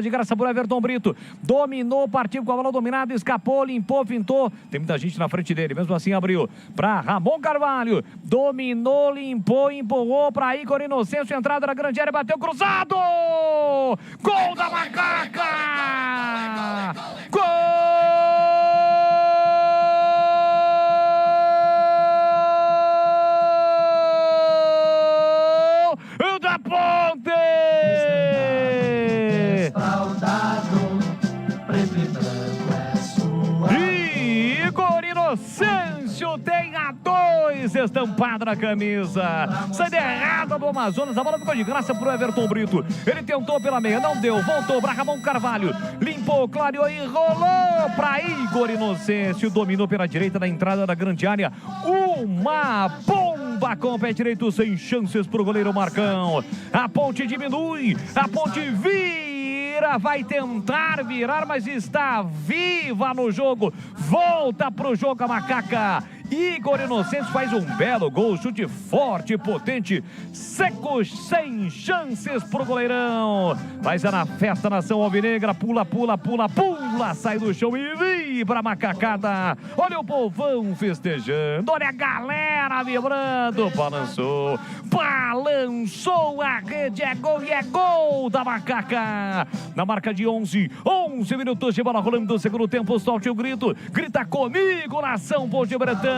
De graça por Everton Brito, dominou, partiu com a bola dominada, escapou, limpou, pintou, tem muita gente na frente dele, mesmo assim abriu para Ramon Carvalho, dominou, limpou, empurrou para Igor Inocêncio, entrada na grande área, bateu cruzado, gol da Macaca, gol da Ponte! Igor Inocêncio tem a 2 estampado na camisa. Saída errada do Amazonas, a bola ficou de graça pro Everton Brito. Ele tentou pela meia, não deu, voltou para Ramon Carvalho, limpou, clareou e rolou para Igor Inocêncio. Dominou pela direita na entrada da grande área. Uma bomba com o pé direito, sem chances pro goleiro Marcão. A Ponte diminui, a Ponte vira, vai tentar virar, mas está viva no jogo. Volta pro jogo a Macaca. Igor Inocêncio faz um belo gol, chute forte, potente, seco, sem chances pro goleirão. Faz na festa, nação alvinegra, pula, pula, pula, pula, sai do chão e vibra a macacada. Olha o povão festejando, olha a galera vibrando, balançou a rede, é gol e é gol da Macaca. Na marca de 11 minutos de bola rolando do segundo tempo, solte o grito, grita comigo, nação ponte-bretana.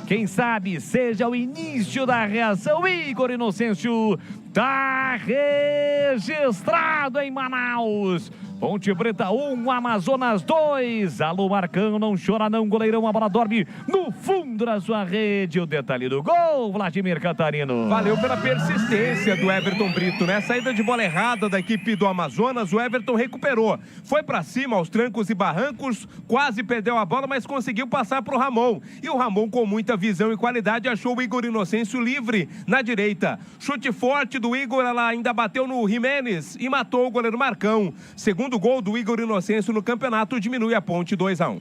Quem sabe seja o início da reação. Igor Inocêncio tá registrado em Manaus. Ponte Preta 1, Amazonas 2. Alô Marcão, não chora não, goleirão, a bola dorme no fundo da sua rede. O detalhe do gol, Vladimir Catarino. Valeu pela persistência do Everton Brito, né? Saída de bola errada da equipe do Amazonas, o Everton recuperou. Foi pra cima aos trancos e barrancos, quase perdeu a bola, mas conseguiu passar pro Ramon. E o Ramon, com muita visão e qualidade, achou o Igor Inocêncio livre na direita. Chute forte do Igor, ela ainda bateu no Jimenez e matou o goleiro Marcão. Segundo gol do Igor Inocêncio no campeonato, diminui a Ponte 2-1.